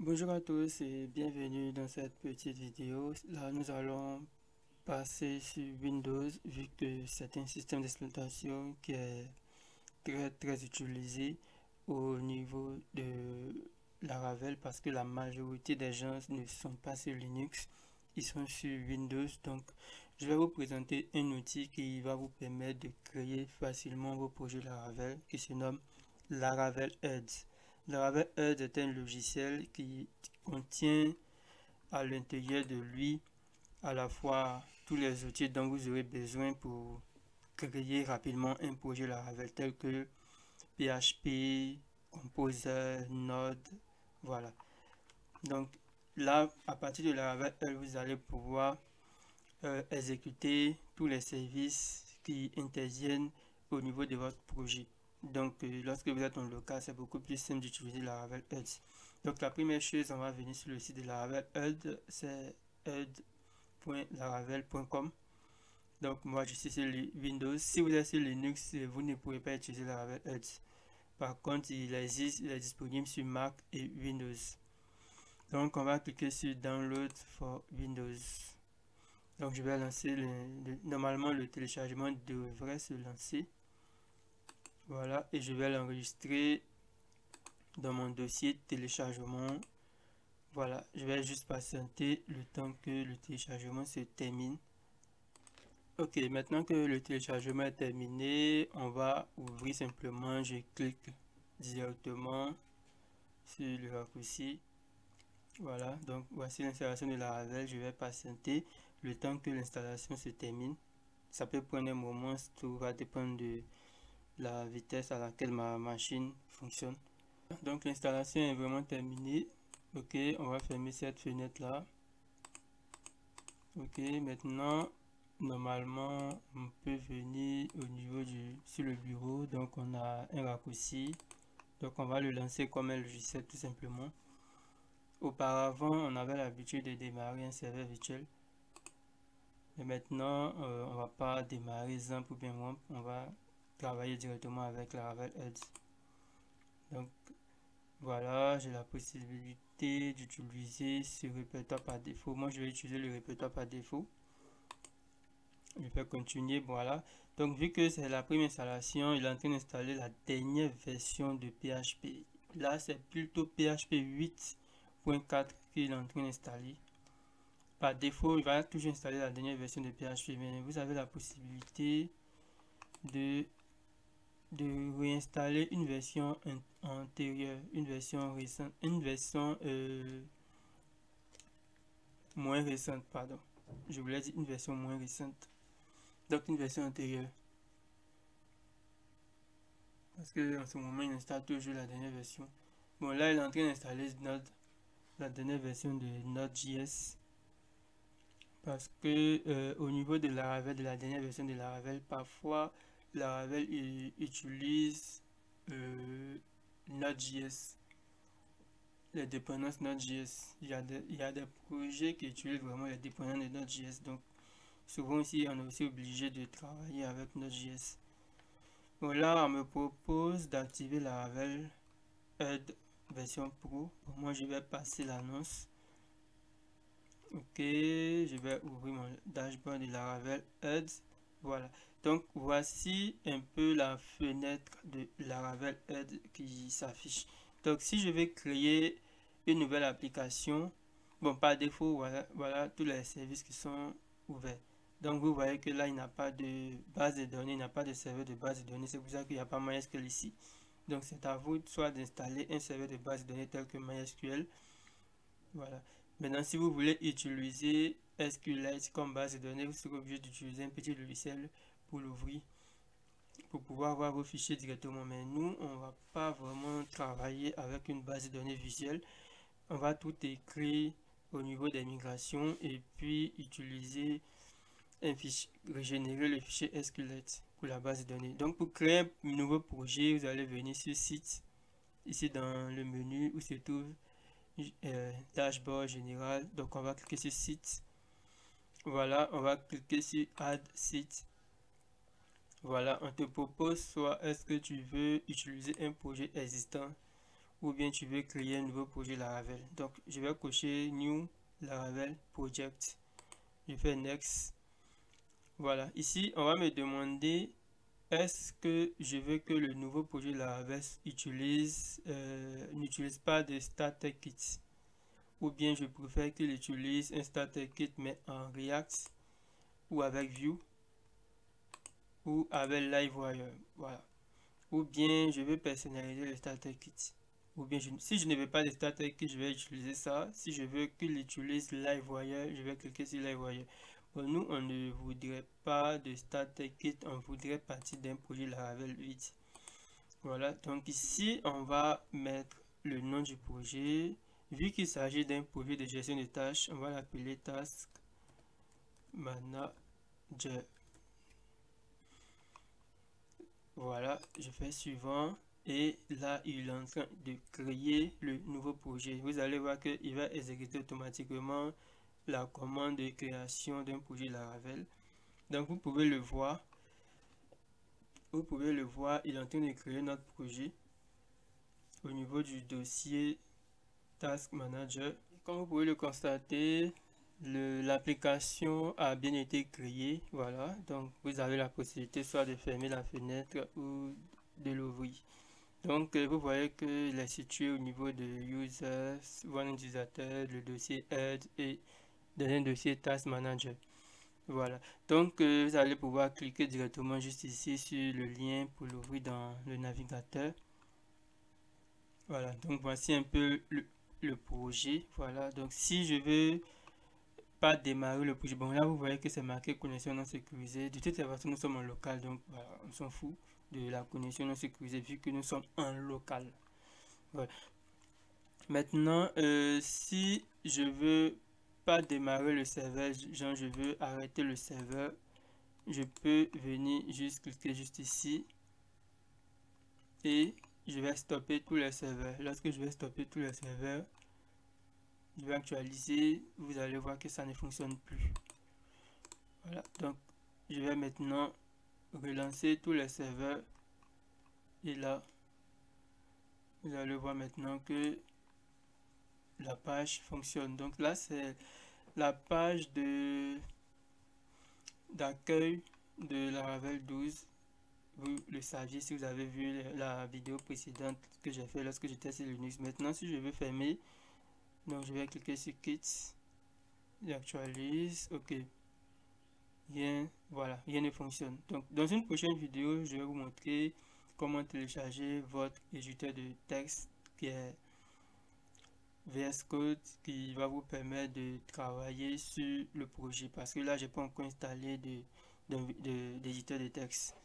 Bonjour à tous et bienvenue dans cette petite vidéo. Là, nous allons passer sur Windows vu que c'est un système d'exploitation qui est très utilisé au niveau de Laravel parce que la majorité des gens ne sont pas sur Linux, ils sont sur Windows. Donc, je vais vous présenter un outil qui va vous permettre de créer facilement vos projets Laravel qui se nomme Laravel Heads. Laravel Heads est un logiciel qui contient à l'intérieur de lui à la fois tous les outils dont vous aurez besoin pour créer rapidement un projet Laravel tel que PHP, Composer, Node, voilà. Donc là, à partir de Laravel, vous allez pouvoir exécuter tous les services qui interviennent au niveau de votre projet. Donc lorsque vous êtes en local, c'est beaucoup plus simple d'utiliser Laravel Heads. Donc la première chose, on va venir sur le site de Laravel Heads, c'est head.laravel.com. Donc moi je suis sur Windows. Si vous êtes sur Linux, vous ne pouvez pas utiliser Laravel Heads. Par contre, il existe, il est disponible sur Mac et Windows. Donc on va cliquer sur Download for Windows. Donc je vais lancer normalement le téléchargement devrait se lancer. Voilà, et je vais l'enregistrer dans mon dossier téléchargement. Voilà, je vais juste patienter le temps que le téléchargement se termine. Ok, maintenant que le téléchargement est terminé, on va ouvrir simplement, je clique directement sur le raccourci. Voilà, donc voici l'installation de Laravel. Je vais patienter le temps que l'installation se termine. Ça peut prendre un moment, tout va dépendre de la vitesse à laquelle ma machine fonctionne. Donc l'installation est vraiment terminée. Ok, on va fermer cette fenêtre là. Ok, maintenant normalement on peut venir au niveau sur le bureau. Donc on a un raccourci, donc on va le lancer comme un logiciel tout simplement. Auparavant on avait l'habitude de démarrer un serveur virtuel, mais maintenant on va pas démarrer Xampp ou bien WAMP, on va travailler directement avec Laravel Heads. Donc voilà, j'ai la possibilité d'utiliser ce répertoire par défaut. Moi je vais utiliser le répertoire par défaut. Je vais continuer, voilà. Donc vu que c'est la première installation, il est en train d'installer la dernière version de PHP. Là c'est plutôt PHP 8.4 qu'il est en train d'installer. Par défaut, il va toujours installer la dernière version de PHP, mais vous avez la possibilité de, réinstaller une version antérieure, une version récente, une version moins récente, pardon. Je voulais dire une version moins récente. Donc une version antérieure. Parce que en ce moment, il installe toujours la dernière version. Bon, là, il est en train d'installer Node, la dernière version de Node.js. Parce que au niveau de Laravel, de la dernière version de Laravel, parfois Laravel utilise Node.js, les dépendances Node.js. Il y a des projets qui utilisent vraiment les dépendances de Node.js. Donc, souvent aussi, on est aussi obligé de travailler avec Node.js. Bon, là, on me propose d'activer Laravel Head version Pro. Bon, moi, je vais passer l'annonce. Ok, je vais ouvrir mon dashboard de Laravel Heads. Voilà. Donc, voici un peu la fenêtre de Laravel Heads qui s'affiche. Donc, si je vais créer une nouvelle application, bon, par défaut, voilà tous les services qui sont ouverts. Donc, vous voyez que là, il n'y a pas de base de données, il n'y a pas de serveur de base de données. C'est pour ça qu'il n'y a pas MySQL ici. Donc, c'est à vous soit d'installer un serveur de base de données tel que MySQL. Voilà. Maintenant, si vous voulez utiliser SQLite comme base de données, vous serez obligé d'utiliser un petit logiciel pour l'ouvrir, pour pouvoir voir vos fichiers directement. Mais nous, on va pas vraiment travailler avec une base de données visuelle. On va tout écrire au niveau des migrations et puis utiliser un fichier, régénérer le fichier SQLite pour la base de données. Donc, pour créer un nouveau projet, vous allez venir sur Site, ici dans le menu où se trouve dashboard général. Donc on va cliquer sur site. Voilà, on va cliquer sur add site. Voilà, on te propose soit est-ce que tu veux utiliser un projet existant ou bien tu veux créer un nouveau projet Laravel. Donc je vais cocher New Laravel Project. Je fais Next. Voilà, ici on va me demander est-ce que je veux que le nouveau projet Laravel n'utilise pas de starter kit, ou bien je préfère qu'il utilise un starter kit mais en React ou avec Vue ou avec Livewire. Voilà. Ou bien je veux personnaliser le starter kit. Ou bien si je ne veux pas de starter kit, je vais utiliser ça. Si je veux qu'il utilise Livewire, je vais cliquer sur Livewire. Bon, nous, on ne voudrait pas de starter kit, on voudrait partir d'un projet Laravel 8. Voilà, donc ici, on va mettre le nom du projet. Vu qu'il s'agit d'un projet de gestion de tâches, on va l'appeler Task Manager. Voilà, je fais suivant et là il est en train de créer le nouveau projet. Vous allez voir qu'il va exécuter automatiquement la commande de création d'un projet Laravel. Donc vous pouvez le voir. Il est en train de créer notre projet au niveau du dossier Task Manager. Comme vous pouvez le constater, l'application a bien été créée. Voilà, donc vous avez la possibilité soit de fermer la fenêtre ou de l'ouvrir. Donc vous voyez qu'il est situé au niveau de Users, One utilisateur, le dossier Add et dans un dossier Task Manager. Voilà, donc vous allez pouvoir cliquer directement juste ici sur le lien pour l'ouvrir dans le navigateur. Voilà, donc voici un peu le projet. Voilà, donc si je veux pas démarrer le projet, bon là vous voyez que c'est marqué connexion non sécurisée. De toute façon nous sommes en local, donc voilà, on s'en fout de la connexion non sécurisée vu que nous sommes en local. Voilà. Maintenant si je veux pas démarrer le serveur, genre je veux arrêter le serveur, je peux venir juste cliquer juste ici et je vais stopper tous les serveurs. Lorsque je vais stopper tous les serveurs, je vais actualiser, vous allez voir que ça ne fonctionne plus. Voilà, donc je vais maintenant relancer tous les serveurs et là vous allez voir maintenant que la page fonctionne. Donc là c'est la page d'accueil de Laravel 12. Vous le saviez si vous avez vu la vidéo précédente que j'ai fait lorsque j'étais sur Linux. Maintenant si je veux fermer, donc je vais cliquer sur Quit, j'actualise, ok, voilà, rien ne fonctionne. Donc dans une prochaine vidéo je vais vous montrer comment télécharger votre éditeur de texte qui est VS Code, qui va vous permettre de travailler sur le projet, parce que là j'ai pas encore installé d'éditeur de texte.